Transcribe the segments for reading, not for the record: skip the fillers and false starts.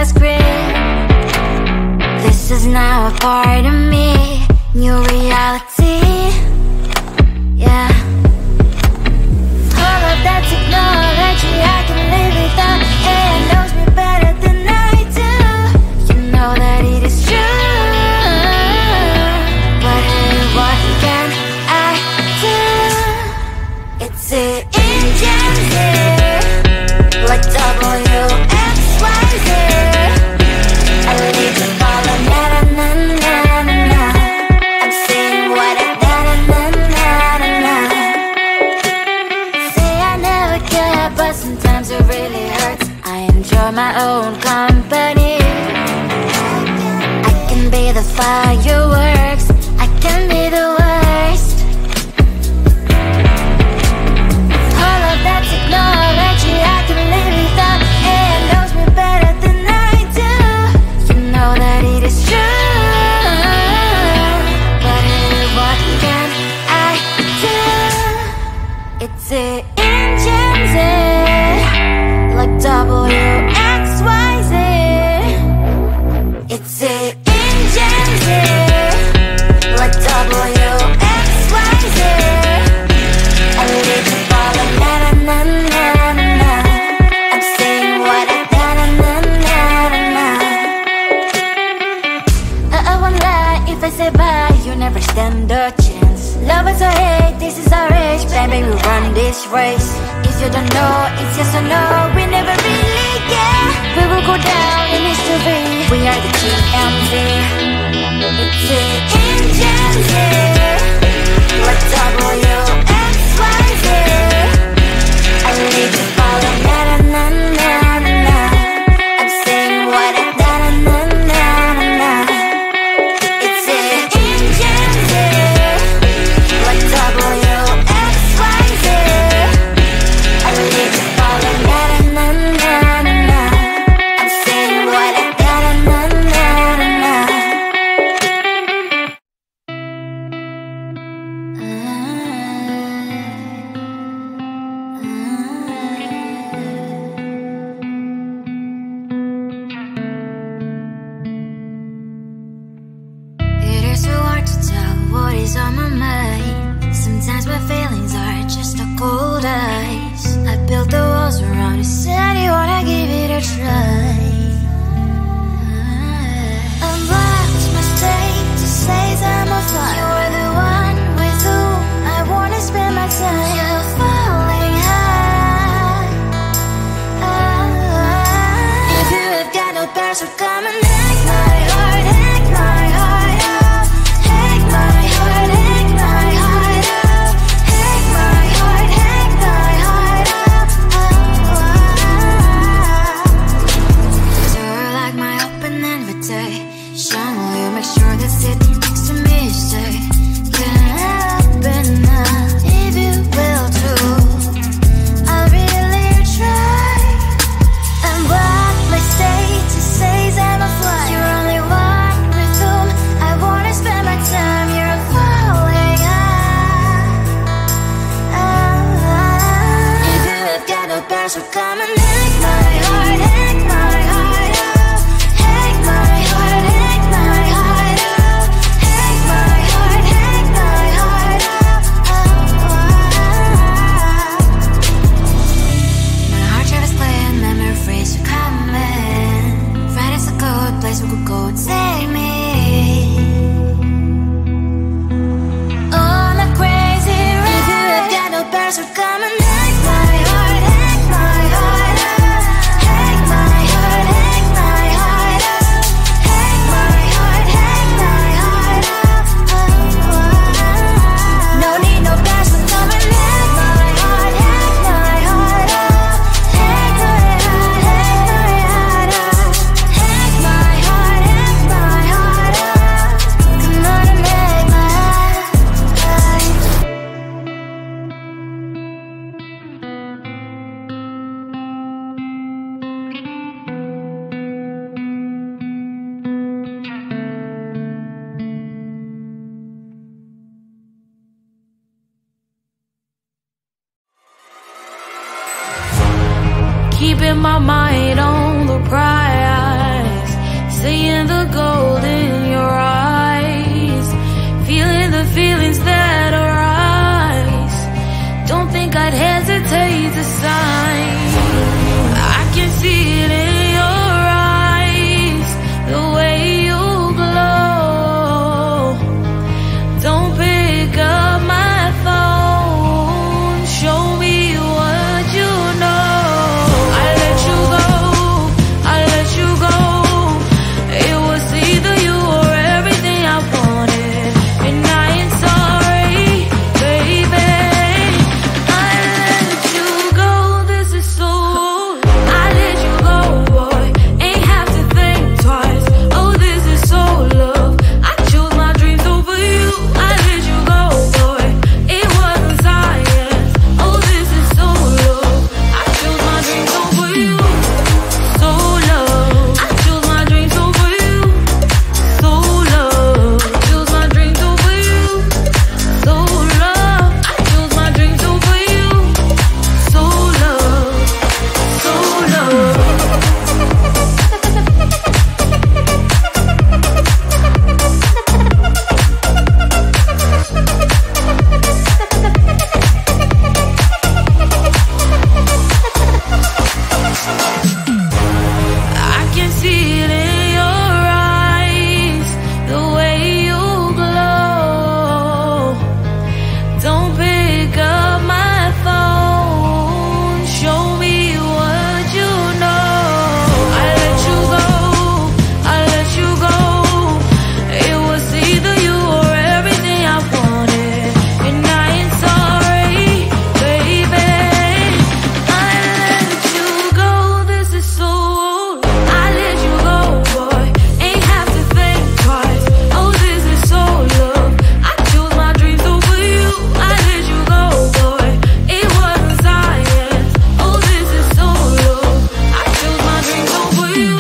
last grip. This is now a part of me, new reality. Yeah. All of that technology I can live without. AI knows me better than I do. You know that it is true. But hey, what can I do? It's the engine here, like WXYZ. I need to follow na-na-na-na-na-na. I'm saying what I na-na-na-na-na-na. Say I never care, but sometimes it really hurts. I enjoy my own company. I can be the fireworks, I can be the worst. All of that technology I can live without. AI knows me better than I do. You know that it is true. But hey, what can I do? It's the engines, like WXYZ. It's the engines, like WXYZ. I need to follow na-na-na-na-na-na. I'm saying what I na-na-na-na-na-na. I won't lie if I say bye, you never stand a chance. Love is or hate, this is our age. Baby, we run this race. If you don't know, it's yes or no. We never really get. We will go down in history. We are the GMZ. It's the engines, like WXYZ. I need to follow na-na-na-na-na-na. I'm saying what I na-na-na-na-na-na. It's the engines, like WXYZ. I need to follow na-na-na-na-na-na. I'm saying what I na-na-na-na-na-na. It is so hard to tell what is on my mind. Sometimes my feelings are just a cold ice. I built the walls around you, said you wanna give it a try. Unlocked my state to say I'm a fly. You are the one with whom I wanna spend my time. You're falling high. If you have got no bears, so come and hack my heart, hack my heart up. Hack my heart, hack my heart up. Hack my heart, hack my heart up. So like my open invitation, will you make sure that sitting next to me say, can I open up if you will too? I'll really try. And what my state to say I'm a fly. You're only one with whom I wanna spend my time. You're falling high. If you have got no bears, so come and hack my heart, hack my heart up. Hack my heart, hack my heart up. Hack my heart, hack my heart up. My heart travels playing memories are coming. Right as a good place we could go and take me. On a crazy ride. If you have got no bears, so come and hack my heart, hack my heart up. Hack my heart, hack my heart up. Hack my heart, hack my heart up. No need no bears, so come and hack my heart, hack my heart up. Hack my heart, hack my heart up. Hack my heart, hack my heart up. Come on and hack my heart. Keeping my mind on the prize. the gold in your eyes, feeling the feelings that arise. Don't think I'd hesitate to sign. I can see it in your eyes, the way you glow. Don't pick up my phone, show me what you know. I let you go, I let you go. It was either you or everything I wanted, and I ain't sorry, baby. I let you go, this is so. I let you go, boy, ain't have to think twice. Oh, this is so love. I chose my dreams over you. I let you go, boy, it wasn't science. Oh, this is so love. I chose my dreams over you. So love. I chose my dreams over you. So love. I chose my dreams over you. So love. I chose my dreams over you. So love. So love. I can see it in your eyes, the way you glow. Don't pick up my phone, show me what you know. I let you go, I let you go. It was either you or everything I wanted, and I ain't sorry, baby. I let you go, this is so. I let you go, boy, ain't have to think twice. Oh, this is so love. I chose my dreams over you. I let you go, boy, it wasn't science. Oh, this is so love. I chose my dreams over you.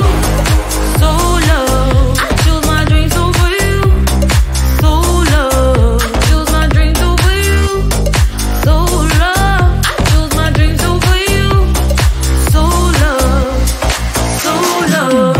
So love. I chose my dreams over you. So love. I chose my dreams over you. So love. I chose my dreams over you. So love. So love.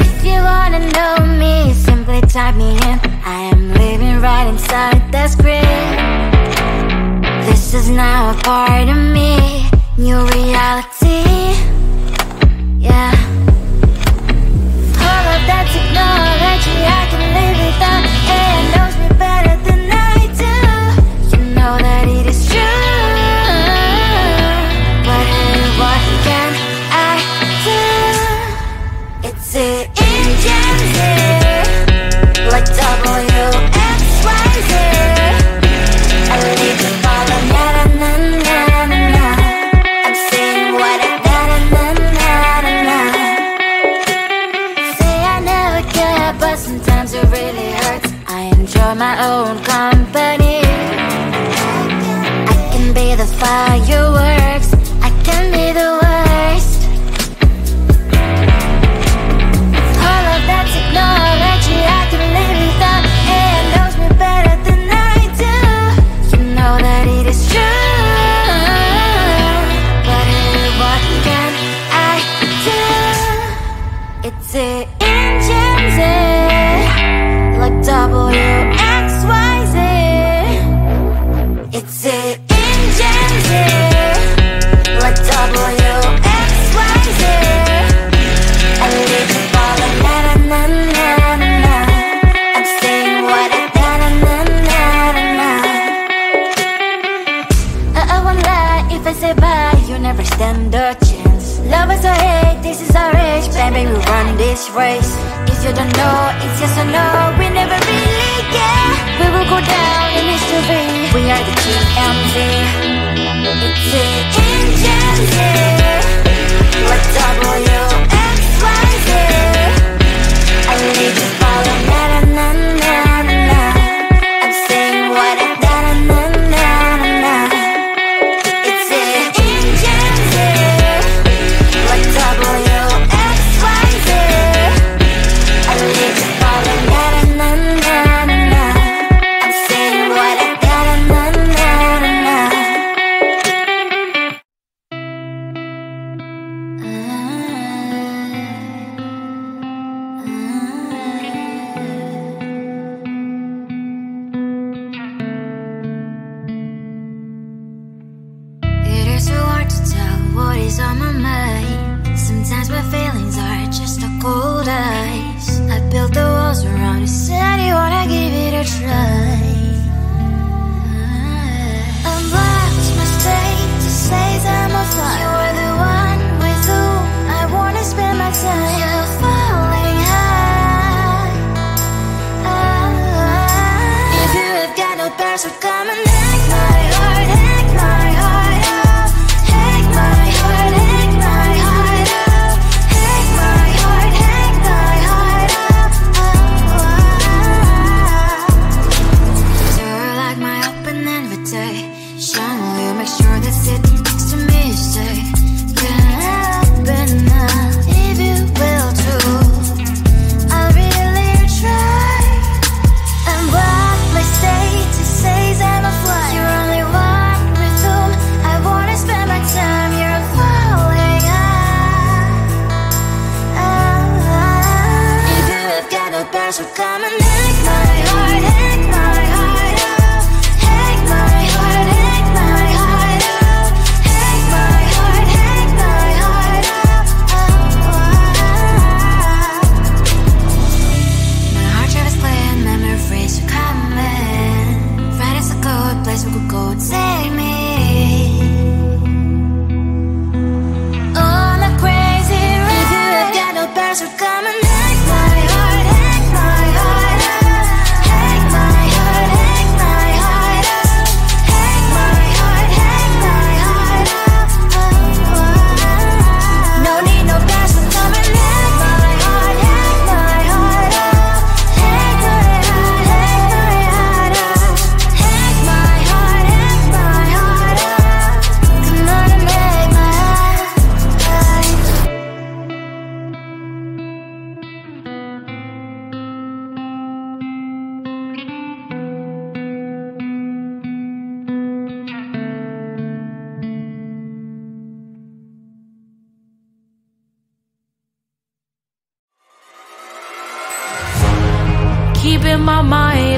If you wanna know me, simply type me in. I am living right inside the screen. This is now a part of me, new reality. Yeah. All of that technology I can live without, and knows me better than I do. You know that it is true, but hey, what can I do? It's the engines here, like WXYZ. I leave the ball on na na na na na. I'm saying what I na na na na na. Say I never care, but sometimes it really hurts. I enjoy my own company. I can be the fireworks, I can be the worst. All of that technology I can live without, and knows me better than I do. You know that it is true, but hey, what can I do? It's the engines, like WXYZ. It's the engines, like WXYZ. I live the ball on na na na na na. I'm saying what I na na na na na. I won't lie if I say bye, you never stand a chance. Love is or hate, this is our age, baby, we run this race. If you don't know, it's yes or no, we never really care. We will go down in history, we are the GMZ. what is on my mind. Sometimes my feelings are just a cold ice. I built the walls around you, said you wanna give it a try. Unlocked my state to say I'm a fly. You are the one with whom I wanna spend my time. You're falling high. If you have got no bears, so come and hack my heart, hack my heart out. Hack my heart, hack my heart out. Hack my heart, hack my heart out. You're like my open invitation. Will you make sure that sitting next to me is safe? Can happen now, if you will too. I'll really try. And what my status says I'm a fly. You're only one with whom I wanna spend my time. You're falling high. If you have got no bears, so come and hack my heart, hack my heart out. Hack my heart, hack my heart out. Hack my heart, hack my heart out. My heart travels clear, memories are coming. Right as a good place we could go and take me. On a crazy ride. If you have got no bears, so come and hack my heart, hack my heart out. Hack my heart, hack my heart out. Hack my heart, hack my heart out. No need no bears, so come and hack my heart, hack my heart out. Hack my heart, hack my heart out. Hack my heart, hack my heart out. Come on and make my heart. Keeping my mind